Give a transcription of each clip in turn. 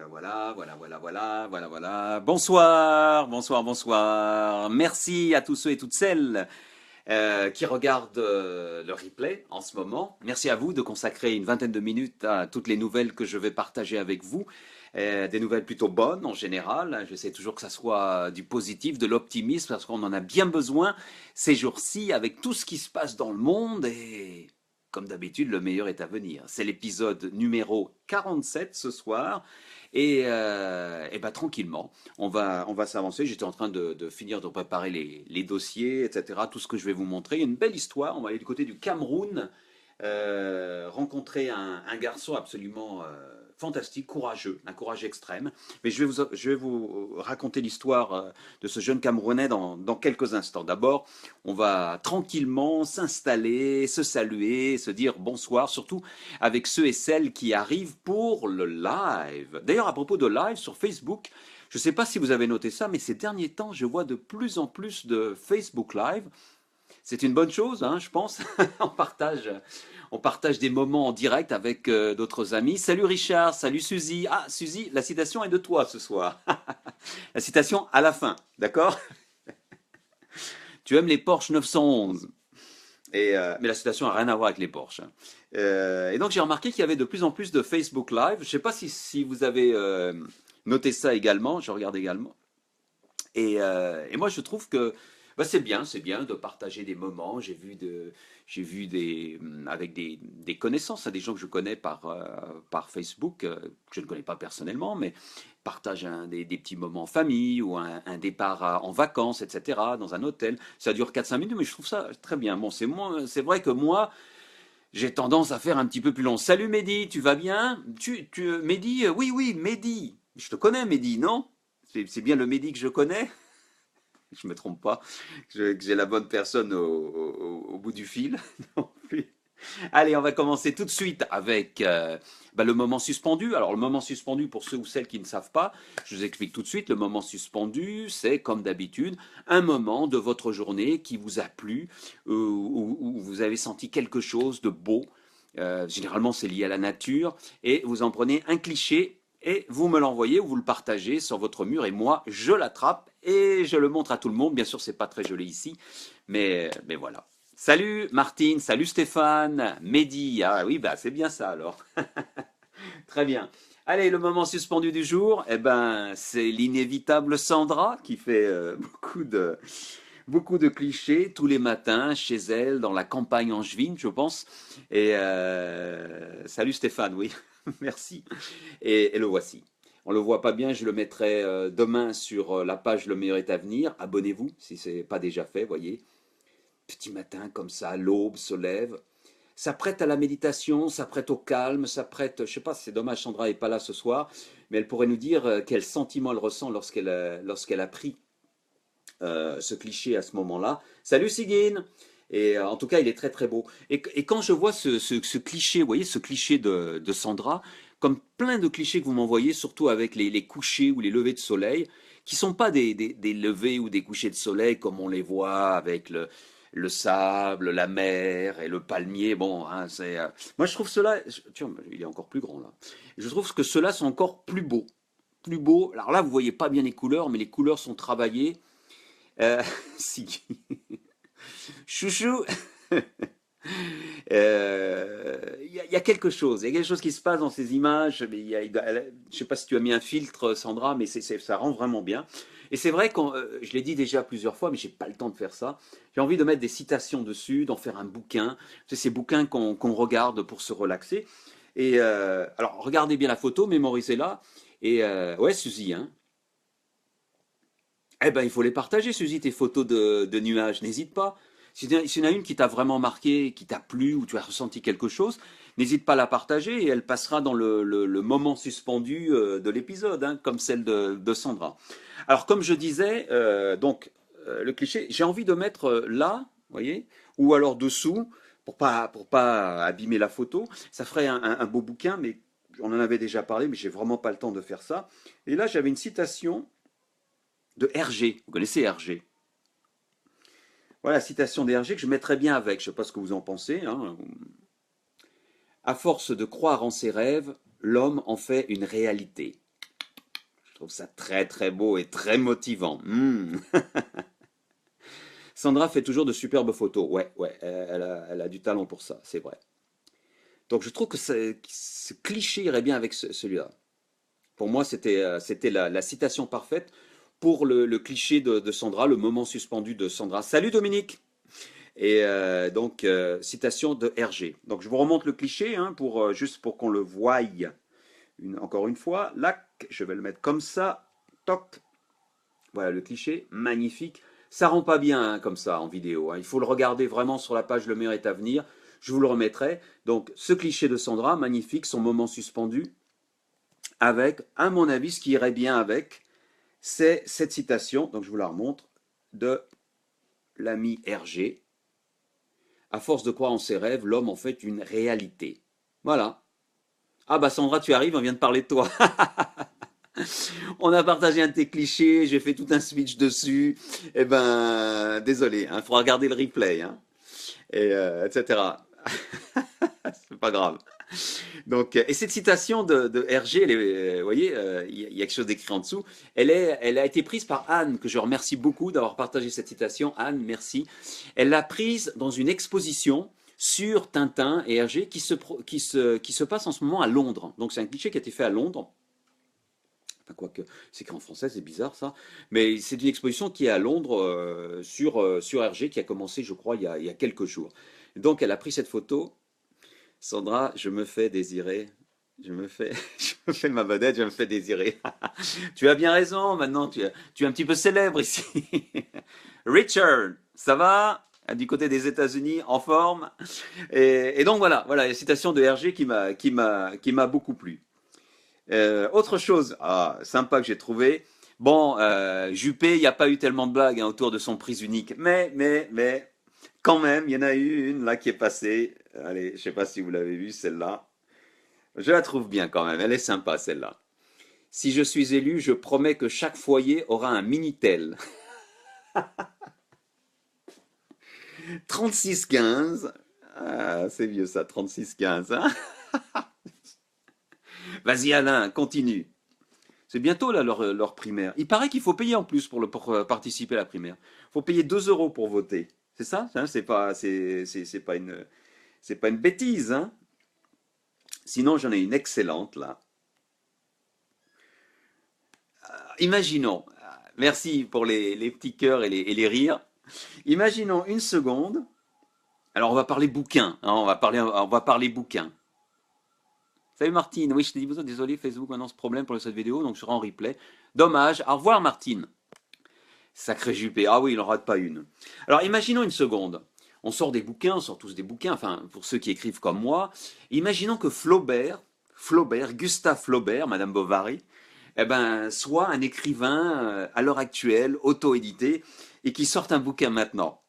Voilà, voilà. Bonsoir, bonsoir, bonsoir. Merci à tous ceux et toutes celles qui regardent le replay en ce moment. Merci à vous de consacrer une vingtaine de minutes à toutes les nouvelles que je vais partager avec vous. Des nouvelles plutôt bonnes en général. J'essaie toujours que ça soit du positif, de l'optimisme, parce qu'on en a bien besoin ces jours-ci avec tout ce qui se passe dans le monde et comme d'habitude, le meilleur est à venir. C'est l'épisode numéro 47 ce soir. Et bah, tranquillement, on va s'avancer. J'étais en train de finir de préparer les dossiers, etc. Tout ce que je vais vous montrer. Il y a une belle histoire. On va aller du côté du Cameroun, rencontrer un garçon absolument fantastique, courageux, un courage extrême. Mais je vais vous raconter l'histoire de ce jeune Camerounais dans quelques instants. D'abord, on va tranquillement s'installer, se saluer, se dire bonsoir, surtout avec ceux et celles qui arrivent pour le live. D'ailleurs, à propos de live sur Facebook, je ne sais pas si vous avez noté ça, mais ces derniers temps, je vois de plus en plus de Facebook Live. C'est une bonne chose, hein, je pense. on partage, on partage des moments en direct avec d'autres amis. Salut Richard, salut Suzy. Ah, Suzy, la citation est de toi ce soir. La citation à la fin, d'accord? Tu aimes les Porsche 911. Mais la citation n'a rien à voir avec les Porsche, hein. Et donc j'ai remarqué qu'il y avait de plus en plus de Facebook Live. Je ne sais pas si vous avez noté ça également, je regarde également. Et moi, je trouve que bah, c'est bien de partager des moments. J'ai vu avec des connaissances, hein, des gens que je connais par Facebook, que je ne connais pas personnellement, mais partagent des petits moments en famille ou un départ en vacances, etc., dans un hôtel. Ça dure 4 5 minutes, mais je trouve ça très bien. Bon, c'est vrai que moi, j'ai tendance à faire un petit peu plus long. Salut Mehdi, tu vas bien? Mehdi, oui, oui, Mehdi. Je te connais, Mehdi, non? C'est bien le Mehdi que je connais? Je me trompe pas, que j'ai la bonne personne au bout du fil. Non plus. Allez, on va commencer tout de suite avec bah, le moment suspendu. Alors, le moment suspendu, pour ceux ou celles qui ne savent pas, je vous explique tout de suite. Le moment suspendu, c'est comme d'habitude un moment de votre journée qui vous a plu, où vous avez senti quelque chose de beau. Généralement, c'est lié à la nature. Et vous en prenez un cliché et vous me l'envoyez ou vous le partagez sur votre mur. Et moi, je l'attrape et je le montre à tout le monde. Bien sûr, c'est pas très joli ici, mais voilà. Salut Martine, salut Stéphane, Mehdi. Ah oui, bah c'est bien ça alors. Très bien. Allez, le moment suspendu du jour, eh ben, c'est l'inévitable Sandra qui fait beaucoup de clichés tous les matins chez elle, dans la campagne angevine, je pense. Salut Stéphane, oui, merci. Et le voici. On le voit pas bien, je le mettrai demain sur la page Le meilleur est à venir. Abonnez-vous si ce n'est pas déjà fait, voyez. Petit matin comme ça, l'aube se lève, s'apprête à la méditation, s'apprête au calme, s'apprête, je sais pas, c'est dommage, Sandra n'est pas là ce soir, mais elle pourrait nous dire quel sentiment elle ressent lorsqu'elle a pris ce cliché à ce moment-là. Salut Sigyn. Et en tout cas, il est très très beau. Et quand je vois ce cliché, vous voyez, ce cliché de Sandra, comme plein de clichés que vous m'envoyez, surtout avec les couchers ou les levées de soleil, qui sont pas des levées ou des couchers de soleil comme on les voit avec le sable, la mer et le palmier. Bon, hein, moi je trouve cela, tiens, il est encore plus grand là. Je trouve que ceux-là sont encore plus beaux. Plus beaux. Alors là, vous voyez pas bien les couleurs, mais les couleurs sont travaillées. Si. Chouchou, il y a quelque chose, il y a quelque chose qui se passe dans ces images. Mais je sais pas si tu as mis un filtre, Sandra, mais ça rend vraiment bien. Et c'est vrai que je l'ai dit déjà plusieurs fois, mais j'ai pas le temps de faire ça. J'ai envie de mettre des citations dessus, d'en faire un bouquin. C'est ces bouquins qu'on regarde pour se relaxer. Alors, regardez bien la photo, mémorisez-la. Ouais, Suzy, hein. Eh ben, il faut les partager, Suzy, tes photos de nuages. N'hésite pas. S'il y en a une qui t'a vraiment marqué, qui t'a plu, ou tu as ressenti quelque chose, n'hésite pas à la partager et elle passera dans le moment suspendu de l'épisode, hein, comme celle de Sandra. Alors, comme je disais, le cliché, j'ai envie de mettre là, vous voyez, ou alors dessous, pour pas abîmer la photo. Ça ferait un beau bouquin, mais on en avait déjà parlé, mais j'ai vraiment pas le temps de faire ça. Et là, j'avais une citation de Hergé. Vous connaissez Hergé? Voilà, citation d'Hergé que je mettrais bien avec. Je ne sais pas ce que vous en pensez, hein. À force de croire en ses rêves, l'homme en fait une réalité. Je trouve ça très très beau et très motivant. Sandra fait toujours de superbes photos. Ouais, ouais, elle a du talent pour ça, c'est vrai. Donc je trouve que ce cliché irait bien avec celui-là. Pour moi, c'était la citation parfaite pour le cliché de Sandra, le moment suspendu de Sandra. Salut Dominique! Et donc, citation de Hergé. Donc je vous remonte le cliché, hein, juste pour qu'on le voie encore une fois. Là, je vais le mettre comme ça. Toc. Voilà le cliché, magnifique. Ça rend pas bien hein, comme ça en vidéo, hein. Il faut le regarder vraiment sur la page Le meilleur est à venir. Je vous le remettrai. Donc ce cliché de Sandra, magnifique, son moment suspendu, avec, à mon avis, ce qui irait bien avec, c'est cette citation, donc je vous la remontre, de l'ami Hergé. À force de croire en ses rêves, l'homme en fait une réalité. Voilà. Ah bah Sandra, tu arrives, on vient de parler de toi. On a partagé un de tes clichés, j'ai fait tout un speech dessus. Eh ben, désolé, il faudra regarder le replay, hein, etc. C'est pas grave. Donc, et cette citation de Hergé, vous voyez, il y a quelque chose d'écrit en dessous. Elle a été prise par Anne, que je remercie beaucoup d'avoir partagé cette citation. Anne, merci. Elle l'a prise dans une exposition sur Tintin et Hergé qui se passe en ce moment à Londres. Donc, c'est un cliché qui a été fait à Londres. Enfin, quoique, c'est écrit en français, c'est bizarre ça. Mais c'est une exposition qui est à Londres sur Hergé qui a commencé, je crois, il y a quelques jours. Donc, elle a pris cette photo. Sandra, je me fais désirer. Je me fais ma vedette, je me fais désirer. Tu as bien raison, maintenant tu es un petit peu célèbre ici. Richard, ça va? Du côté des États-Unis, en forme. Et donc voilà, la citation de Hergé qui m'a beaucoup plu. Autre chose, sympa que j'ai trouvé. Bon, Juppé, il n'y a pas eu tellement de blagues hein, autour de son prise unique, mais quand même, il y en a eu une là qui est passée. Allez, je sais pas si vous l'avez vue celle-là. Je la trouve bien quand même, elle est sympa celle-là. Si je suis élu, je promets que chaque foyer aura un Minitel. 3615. Ah, c'est vieux ça, 3615. Hein. Vas-y Alain, continue. C'est bientôt là leur primaire. Il paraît qu'il faut payer en plus pour participer à la primaire. Il faut payer 2 euros pour voter. C'est ça? Hein, c'est pas une bêtise, hein? Sinon, j'en ai une excellente là. Imaginons, merci pour les petits cœurs et les rires. Imaginons une seconde. Alors, on va parler bouquin. Hein, on va parler bouquin. Salut Martine. Oui, je t'ai dit bonjour. Désolé, Facebook annonce problème pour cette vidéo, donc je serai en replay. Dommage. Au revoir Martine. Sacré Juppé. Ah oui, il n'en rate pas une. Alors, imaginons une seconde. On sort des bouquins, on sort tous des bouquins, enfin, pour ceux qui écrivent comme moi. Imaginons que Gustave Flaubert, Madame Bovary, eh ben, soit un écrivain à l'heure actuelle, auto-édité, et qui sorte un bouquin maintenant.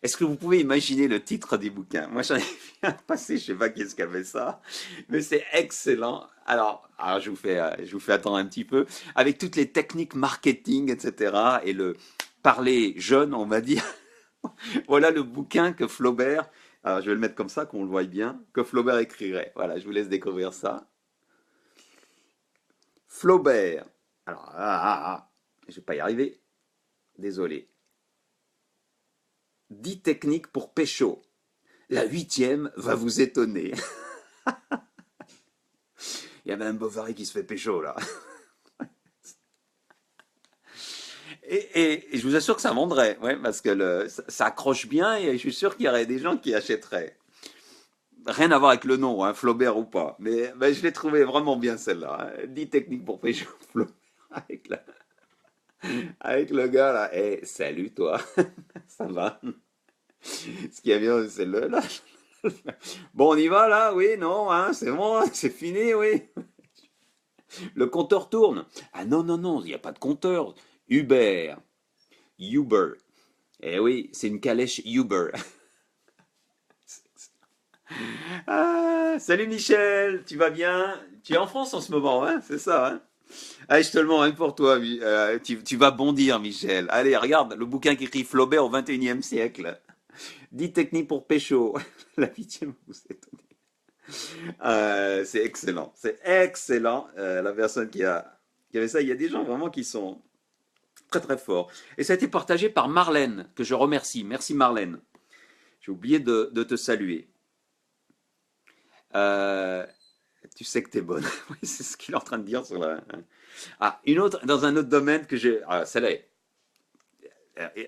Est-ce que vous pouvez imaginer le titre des bouquins? Moi, j'en ai vu un passer, je sais pas qui est-ce qui avait ça, mais c'est excellent. Alors je vous fais attendre un petit peu, avec toutes les techniques marketing, etc., et le parler jeune, on va dire. Voilà le bouquin que Flaubert, alors je vais le mettre comme ça, qu'on le voie bien, que Flaubert écrirait. Voilà, je vous laisse découvrir ça. Flaubert. Alors, je vais pas y arriver. Désolé. 10 techniques pour pécho. La 8e va vous étonner. Il y a Madame Bovary qui se fait pécho, là. Et je vous assure que ça vendrait, ouais, parce que ça accroche bien et je suis sûr qu'il y aurait des gens qui achèteraient. Rien à voir avec le nom, hein, Flaubert ou pas. Mais je l'ai trouvé vraiment bien celle-là. Hein. 10 techniques pour pécho Flaubert avec, avec le gars là. Eh, salut toi, ça va? Ce qui est bien, c'est le là. Bon, on y va là, oui, non, hein, c'est bon, hein, c'est fini, oui. Le compteur tourne. Ah non, non, non, il n'y a pas de compteur. Uber. Uber. Eh oui, c'est une calèche Uber. Ah, salut Michel, tu vas bien? Tu es en France en ce moment, hein? C'est ça, hein? Allez, je te le demande rien pour toi. Tu vas bondir, Michel. Allez, regarde, le bouquin qui écrit Flaubert au 21e siècle. 10 techniques pour pécho. La 8e, vous étonnez. C'est excellent, c'est excellent. La personne qui avait ça, il y a des gens vraiment qui sont très très forts. Et ça a été partagé par Marlène, que je remercie. Merci Marlène. J'ai oublié de te saluer. Euh, Tu sais que t'es bonne. Oui, c'est ce qu'il est en train de dire sur la. Ah, une autre, dans un autre domaine que j'ai. Ah, celle-là est.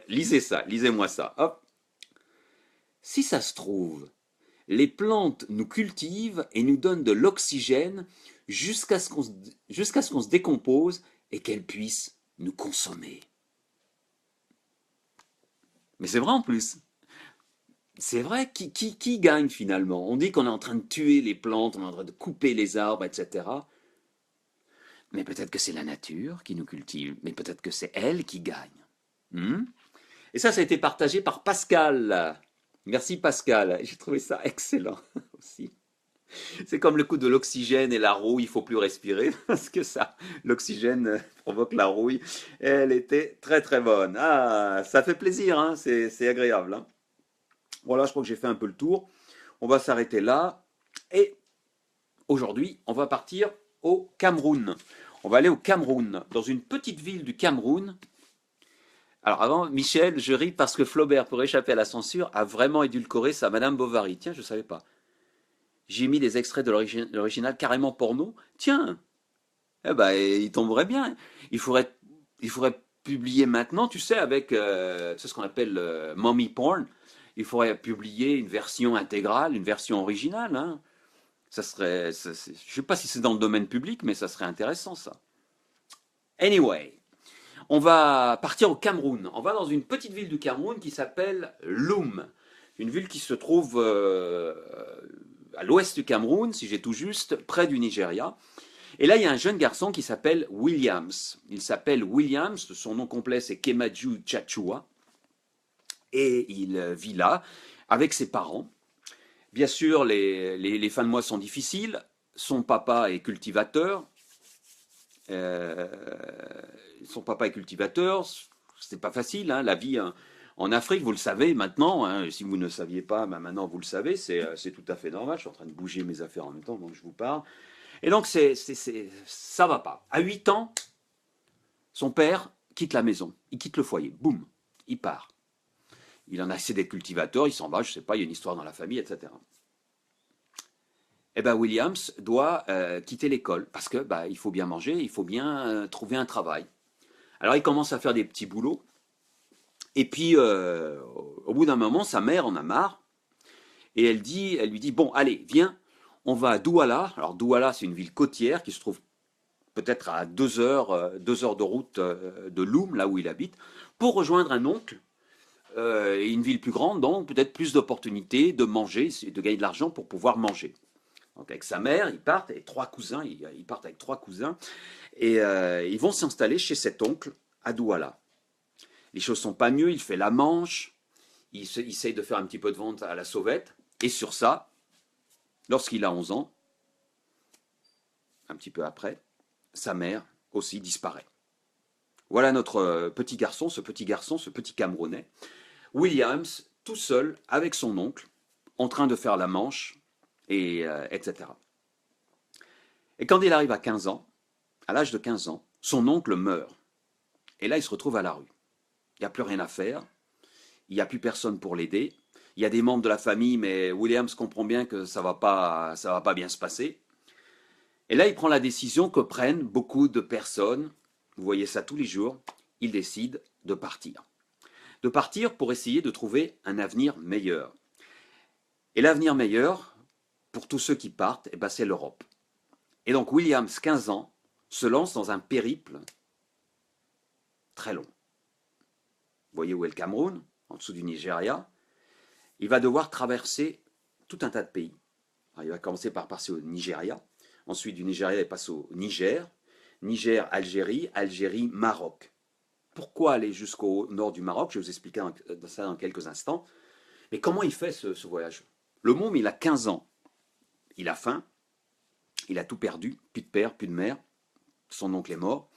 Lisez ça, lisez-moi ça. Hop. Si ça se trouve, les plantes nous cultivent et nous donnent de l'oxygène jusqu'à ce qu'on se décompose et qu'elles puissent nous consommer. Mais c'est vrai en plus. C'est vrai, qui gagne finalement? On dit qu'on est en train de tuer les plantes, on est en train de couper les arbres, etc. Mais peut-être que c'est la nature qui nous cultive, mais peut-être que c'est elle qui gagne. Hmm. Et ça a été partagé par Pascal. Merci Pascal, j'ai trouvé ça excellent aussi. C'est comme le coup de l'oxygène et la rouille, il faut plus respirer parce que ça, l'oxygène provoque la rouille. Elle était très très bonne. Ah, ça fait plaisir, hein, c'est agréable, hein. Voilà, je crois que j'ai fait un peu le tour. On va s'arrêter là. Et aujourd'hui, on va partir au Cameroun. On va aller au Cameroun, dans une petite ville du Cameroun. Alors avant, Michel, je ris parce que Flaubert, pour échapper à la censure, a vraiment édulcoré sa Madame Bovary. Tiens, je ne savais pas. J'ai mis des extraits de l'original carrément porno. Tiens, eh ben, il tomberait bien. Il faudrait, il faudrait publier maintenant, tu sais, avec c'est ce qu'on appelle mommy porn. Il faudrait publier une version intégrale, une version originale, hein. Ça serait, je ne sais pas si c'est dans le domaine public, mais ça serait intéressant ça. Anyway, on va partir au Cameroun. On va dans une petite ville du Cameroun qui s'appelle Loum. Une ville qui se trouve à l'ouest du Cameroun, si j'ai tout juste, près du Nigeria. Et là, il y a un jeune garçon qui s'appelle Williams. Il s'appelle Williams, son nom complet c'est Kemaju Tchachua. Et il vit là avec ses parents. Bien sûr, les fins de mois sont difficiles. Son papa est cultivateur. Euh, Son papa est cultivateur. C'est pas facile, hein, la vie, hein, en Afrique, vous le savez maintenant. Hein, si vous ne saviez pas, ben maintenant vous le savez. C'est tout à fait normal. Je suis en train de bouger mes affaires en même temps, donc je vous parle. Et donc, ça va pas. À 8 ans, son père quitte la maison. Il quitte le foyer. Boum, il part. Il en a assez d'être cultivateur, il s'en va, je sais pas, il y a une histoire dans la famille, etc. Eh ben Williams doit quitter l'école parce que bah, il faut bien manger, il faut bien trouver un travail. Alors il commence à faire des petits boulots et puis au bout d'un moment sa mère en a marre et elle lui dit bon allez viens, on va à Douala. Alors Douala c'est une ville côtière qui se trouve peut-être à 2 heures de route de Loum là où il habite pour rejoindre un oncle et une ville plus grande donc peut-être plus d'opportunités de manger, de gagner de l'argent pour pouvoir manger. Donc avec sa mère, ils partent, et trois cousins, ils partent avec trois cousins, et ils vont s'installer chez cet oncle à Douala. Les choses sont pas mieux, il fait la manche, il essaye de faire un petit peu de vente à la sauvette, et sur ça, lorsqu'il a 11 ans, un petit peu après, sa mère aussi disparaît. Voilà notre petit garçon, ce petit Camerounais, Williams, tout seul, avec son oncle, en train de faire la manche, et etc. Et quand il arrive à 15 ans, à l'âge de 15 ans, son oncle meurt. Et là, il se retrouve à la rue. Il n'y a plus rien à faire. Il n'y a plus personne pour l'aider. Il y a des membres de la famille, mais Williams comprend bien que ça va pas bien se passer. Et là, il prend la décision que prennent beaucoup de personnes. Vous voyez ça tous les jours. Il décide de partir. De partir pour essayer de trouver un avenir meilleur. Et l'avenir meilleur, pour tous ceux qui partent, eh ben, c'est l'Europe. Et donc Williams, 15 ans, se lance dans un périple très long. Vous voyez où est le Cameroun, en dessous du Nigeria. Il va devoir traverser tout un tas de pays. Alors, il va commencer par passer au Nigeria. Ensuite, du Nigeria, il passe au Niger. Niger, Algérie. Algérie, Maroc. Pourquoi aller jusqu'au nord du Maroc? Je vais vous expliquer ça dans quelques instants. Mais comment il fait ce voyage? Le môme, il a 15 ans. Il a faim. Il a tout perdu. Plus de père, plus de mère. Son oncle est mort.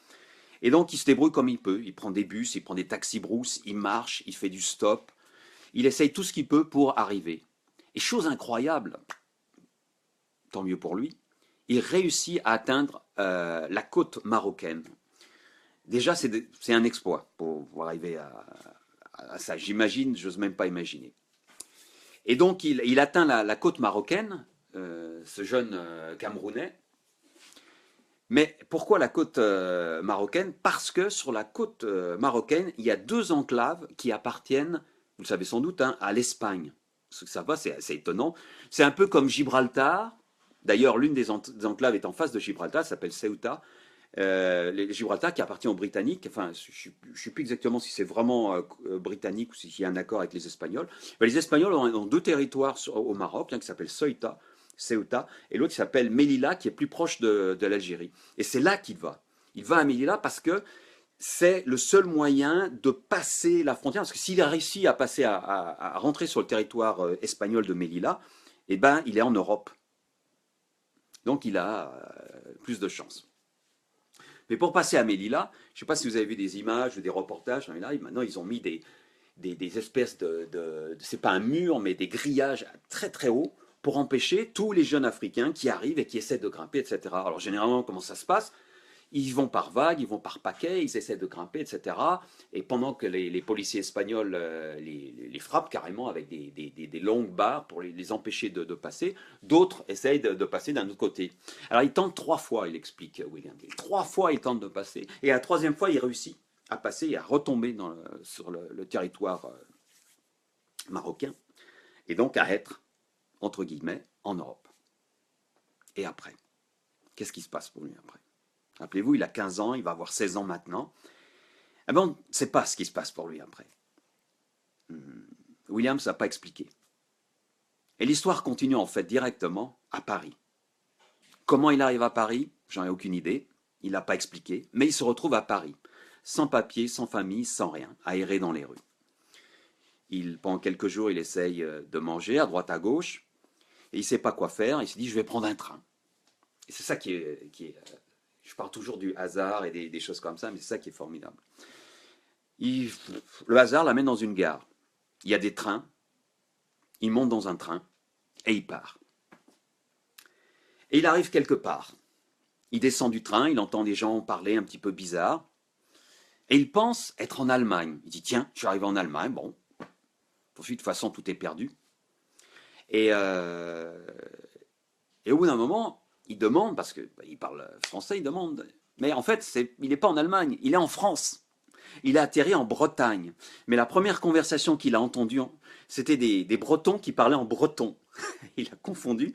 Et donc, il se débrouille comme il peut. Il prend des bus, il prend des taxis-brousses, il marche, il fait du stop. Il essaye tout ce qu'il peut pour arriver. Et chose incroyable, tant mieux pour lui, il réussit à atteindre la côte marocaine. Déjà, c'est un exploit pour arriver à ça. J'imagine, j'ose même pas imaginer. Et donc, il atteint la côte marocaine, ce jeune Camerounais. Mais pourquoi la côte marocaine? Parce que sur la côte marocaine, il y a deux enclaves qui appartiennent, vous le savez sans doute, hein, à l'Espagne. Ce que ça va, c'est assez étonnant. C'est un peu comme Gibraltar. D'ailleurs, l'une des enclaves est en face de Gibraltar, ça s'appelle Ceuta. Gibraltar qui appartient aux Britanniques, enfin je ne sais plus exactement si c'est vraiment britannique ou s'il y a un accord avec les Espagnols. Mais les Espagnols ont deux territoires au Maroc, un qui s'appelle Ceuta, et l'autre qui s'appelle Melilla, qui est plus proche de l'Algérie. Et c'est là qu'il va. Il va à Melilla parce que c'est le seul moyen de passer la frontière. Parce que s'il a réussi à passer à rentrer sur le territoire espagnol de Melilla, eh ben, il est en Europe. Donc il a plus de chance. Mais pour passer à Melilla, je ne sais pas si vous avez vu des images ou des reportages dans les lives, maintenant ils ont mis des espèces c'est pas un mur, mais des grillages très très hauts pour empêcher tous les jeunes Africains qui arrivent et qui essaient de grimper, etc. Alors généralement, comment ça se passe? Ils vont par vagues, ils vont par paquets, ils essaient de grimper, etc. Et pendant que les policiers espagnols les frappent carrément avec des longues barres pour les empêcher de passer, d'autres essayent de passer d'un autre côté. Alors il tente 3 fois, il explique William. 3 fois il tente de passer, et à la troisième fois il réussit à passer et à retomber sur le territoire marocain, et donc à être, entre guillemets, en Europe. Et après, qu'est-ce qui se passe pour lui après? Rappelez-vous, il a 15 ans, il va avoir 16 ans maintenant. Eh bien, on ne sait pas ce qui se passe pour lui après. Williams n'a pas expliqué. Et l'histoire continue en fait directement à Paris. Comment il arrive à Paris? J'en ai aucune idée. Il n'a pas expliqué. Mais il se retrouve à Paris, sans papier, sans famille, sans rien, à errer dans les rues. Pendant quelques jours, il essaye de manger à droite à gauche. Et il ne sait pas quoi faire. Il se dit, je vais prendre un train. Et c'est ça qui est je parle toujours du hasard et des choses comme ça, mais c'est ça qui est formidable. Le hasard l'amène dans une gare. Il y a des trains. Il monte dans un train et il part. Et il arrive quelque part. Il descend du train, il entend des gens parler un petit peu bizarre. Et il pense être en Allemagne. Il dit, tiens, je suis arrivé en Allemagne, bon. De toute façon, tout est perdu. Et au bout d'un moment, il demande, parce qu'il parle français, il demande. Mais en fait, il n'est pas en Allemagne, il est en France. Il a atterri en Bretagne. Mais la première conversation qu'il a entendue, c'était des Bretons qui parlaient en breton. Il a confondu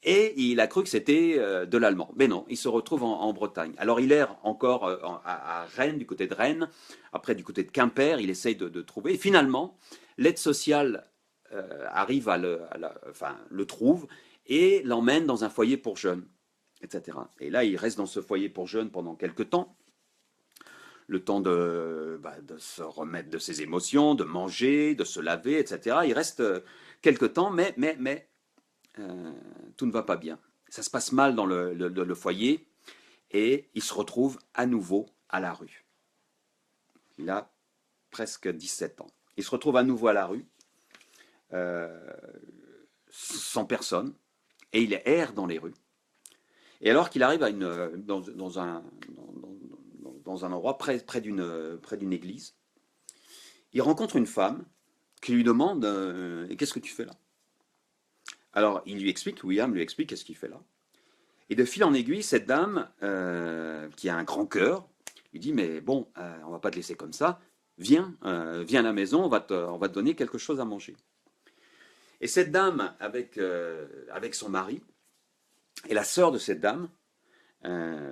et il a cru que c'était de l'allemand. Mais non, il se retrouve en Bretagne. Alors il erre encore à Rennes, du côté de Rennes, après du côté de Quimper, il essaye de trouver. Et finalement, l'aide sociale arrive le trouve et l'emmène dans un foyer pour jeunes, etc. Et là, il reste dans ce foyer pour jeunes pendant quelques temps, le temps de se remettre de ses émotions, de manger, de se laver, etc. Il reste quelques temps, mais tout ne va pas bien. Ça se passe mal dans le foyer et il se retrouve à nouveau à la rue. Il a presque 17 ans. Il se retrouve à nouveau à la rue, sans personne, et il erre dans les rues. Et alors qu'il arrive dans un endroit près d'une église, il rencontre une femme qui lui demande qu'est-ce que tu fais là? Alors William lui explique qu'est-ce qu'il fait là. Et de fil en aiguille, cette dame, qui a un grand cœur, lui dit, mais bon, on va pas te laisser comme ça, viens à la maison, on va te donner quelque chose à manger. Et cette dame, avec son mari, et la sœur de cette dame,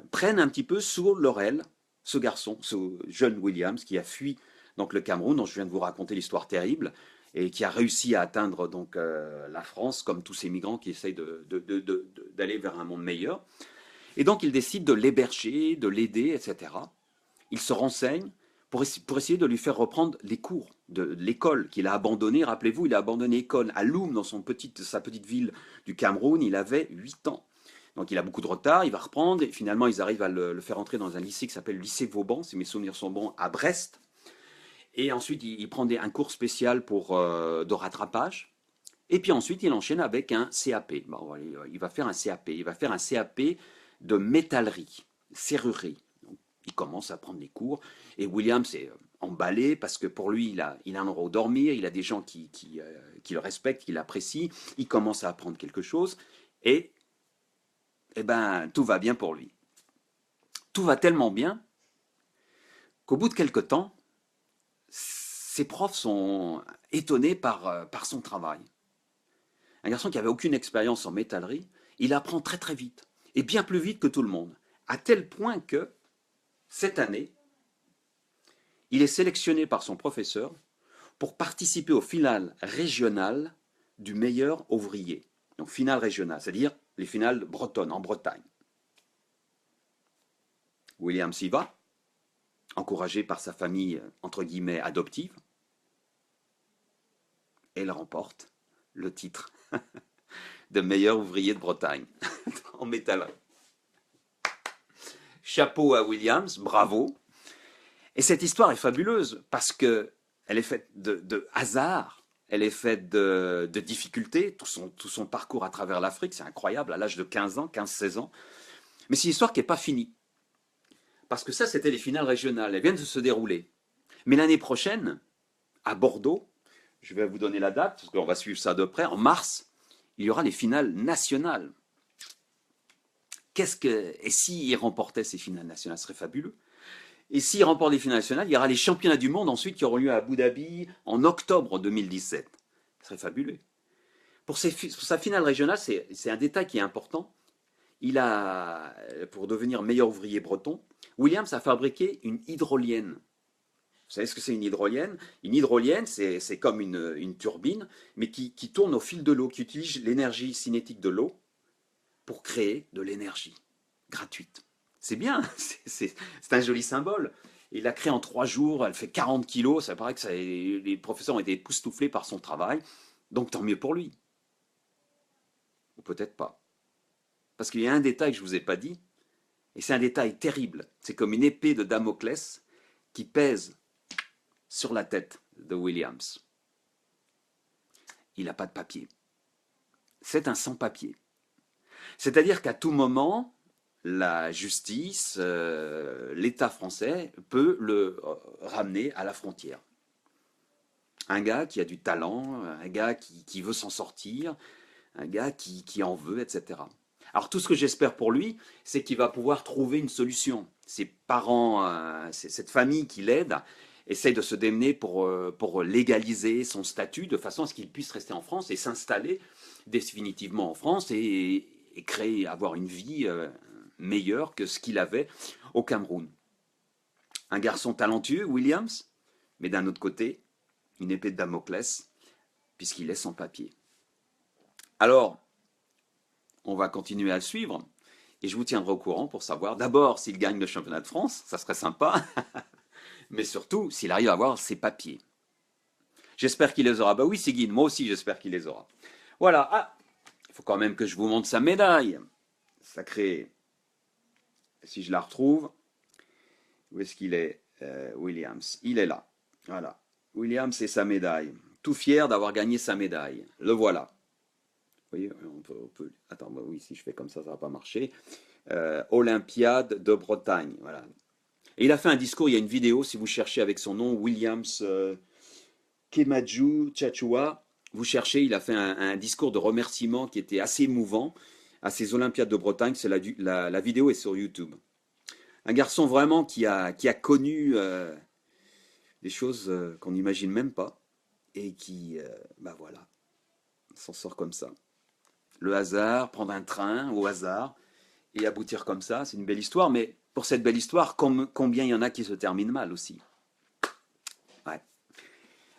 prennent un petit peu sous leur aile ce garçon, ce jeune Williams, qui a fui donc le Cameroun, dont je viens de vous raconter l'histoire terrible, et qui a réussi à atteindre donc la France, comme tous ces migrants qui essayent d'aller vers un monde meilleur. Et donc il décide de l'héberger, de l'aider, etc. Il se renseigne pour essayer de lui faire reprendre les cours de l'école qu'il a abandonnée. Rappelez-vous, il a abandonné l'école à Loum, dans sa petite ville du Cameroun, il avait 8 ans. Donc il a beaucoup de retard, il va reprendre, et finalement ils arrivent à le faire entrer dans un lycée qui s'appelle le lycée Vauban, si mes souvenirs sont bons, à Brest. Et ensuite il prend un cours spécial de rattrapage. Et puis ensuite, il enchaîne avec un CAP. Bon, il va faire un CAP. Il va faire un CAP de métallerie, serrurerie. Donc, il commence à prendre les cours. Et William s'est emballé parce que pour lui, il a un endroit où dormir. Il a des gens qui le respectent, qui l'apprécient. Il commence à apprendre quelque chose. Et, eh ben, tout va bien pour lui. Tout va tellement bien qu'au bout de quelque temps, ses profs sont étonnés par son travail. Un garçon qui n'avait aucune expérience en métallerie, il apprend très très vite, et bien plus vite que tout le monde, à tel point que, cette année, il est sélectionné par son professeur pour participer au final régional du meilleur ouvrier. Donc finale régionale, c'est-à-dire les finales bretonnes, en Bretagne. William s'y va, encouragé par sa famille, entre guillemets, adoptive, et il remporte le titre de meilleur ouvrier de Bretagne en métallerie. Chapeau à Williams, bravo. Et cette histoire est fabuleuse parce que elle est faite de hasard, elle est faite de difficultés, tout son parcours à travers l'Afrique, c'est incroyable, à l'âge de 15 ans, 15-16 ans. Mais c'est une histoire qui n'est pas finie. Parce que ça, c'était les finales régionales, elles viennent de se dérouler. Mais l'année prochaine, à Bordeaux, je vais vous donner la date, parce qu'on va suivre ça de près, en mars, il y aura les finales nationales. Et s'il remportait ces finales nationales, ce serait fabuleux. Et s'il remporte les finales nationales, il y aura les championnats du monde ensuite qui auront lieu à Abu Dhabi en octobre 2017. Ce serait fabuleux. Pour sa finale régionale, c'est un détail qui est important. Pour devenir meilleur ouvrier breton, Williams a fabriqué une hydrolienne. Vous savez ce que c'est une hydrolienne? Une hydrolienne, c'est comme une turbine, mais qui tourne au fil de l'eau, qui utilise l'énergie cinétique de l'eau pour créer de l'énergie gratuite. C'est bien, c'est un joli symbole. Il l'a créé en 3 jours, elle fait 40 kilos, ça paraît que les professeurs ont été époustouflés par son travail, donc tant mieux pour lui. Ou peut-être pas. Parce qu'il y a un détail que je ne vous ai pas dit, et c'est un détail terrible. C'est comme une épée de Damoclès qui pèse sur la tête de Williams. Il n'a pas de papier. C'est un sans-papier. C'est-à-dire qu'à tout moment, la justice, l'État français peut le ramener à la frontière. Un gars qui a du talent, un gars qui veut s'en sortir, un gars qui en veut, etc. Alors tout ce que j'espère pour lui, c'est qu'il va pouvoir trouver une solution. Ses parents, cette famille qui l'aide, essaye de se démener pour légaliser son statut de façon à ce qu'il puisse rester en France et s'installer définitivement en France et avoir une vie meilleure que ce qu'il avait au Cameroun. Un garçon talentueux, Williams, mais d'un autre côté, une épée de Damoclès, puisqu'il est sans papier. Alors, on va continuer à le suivre, et je vous tiendrai au courant pour savoir d'abord s'il gagne le championnat de France, ça serait sympa, mais surtout s'il arrive à avoir ses papiers. J'espère qu'il les aura. Bah oui, Seguin, moi aussi j'espère qu'il les aura. Voilà, ah, il faut quand même que je vous montre sa médaille. Sacré. Si je la retrouve, où est-ce qu'il est, Williams? Il est là. Voilà. Williams et sa médaille. Tout fier d'avoir gagné sa médaille. Le voilà. Vous voyez, on peut... Attends, bah oui, si je fais comme ça ne va pas marcher. Olympiade de Bretagne. Voilà. Et il a fait un discours, il y a une vidéo, si vous cherchez avec son nom, Williams Kemaju Chachua. Vous cherchez, il a fait un discours de remerciement qui était assez émouvant à ces Olympiades de Bretagne. La vidéo est sur YouTube. Un garçon vraiment qui a connu des choses qu'on n'imagine même pas et qui, bah voilà, s'en sort comme ça. Le hasard, prendre un train au hasard et aboutir comme ça, c'est une belle histoire, mais pour cette belle histoire, combien il y en a qui se terminent mal aussi. Ouais.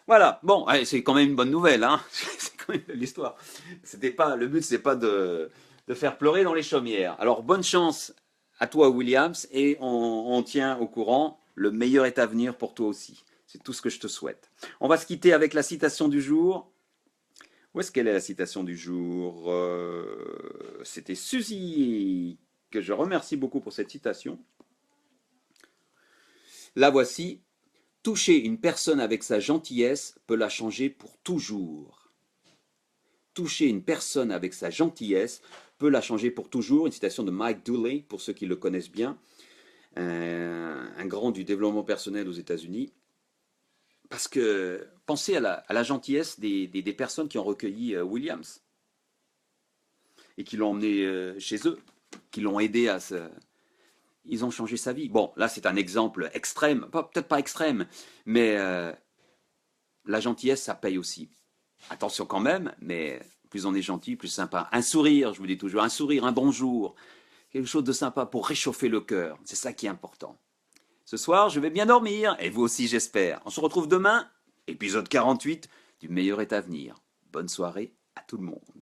Voilà, bon, allez, c'est quand même une bonne nouvelle, hein. C'est quand même une belle histoire. Le but, c'est pas de faire pleurer dans les chaumières. Alors, bonne chance à toi, Williams, et on tient au courant. Le meilleur est à venir pour toi aussi. C'est tout ce que je te souhaite. On va se quitter avec la citation du jour. Où est-ce qu'elle est la citation du jour? C'était Suzy, que je remercie beaucoup pour cette citation. La voici. Toucher une personne avec sa gentillesse peut la changer pour toujours. toucher une personne avec sa gentillesse peut la changer pour toujours. Une citation de Mike Dooley, pour ceux qui le connaissent bien, un grand du développement personnel aux États-Unis. Parce que pensez à la gentillesse des personnes qui ont recueilli Williams et qui l'ont emmené chez eux, qui l'ont aidé à se... Ils ont changé sa vie. Bon, là c'est un exemple extrême, peut-être pas extrême, mais la gentillesse ça paye aussi. Attention quand même, mais plus on est gentil, plus sympa. Un sourire, je vous dis toujours, un sourire, un bonjour, quelque chose de sympa pour réchauffer le cœur, c'est ça qui est important. Ce soir, je vais bien dormir, et vous aussi j'espère. On se retrouve demain, épisode 48, du meilleur est à venir. Bonne soirée à tout le monde.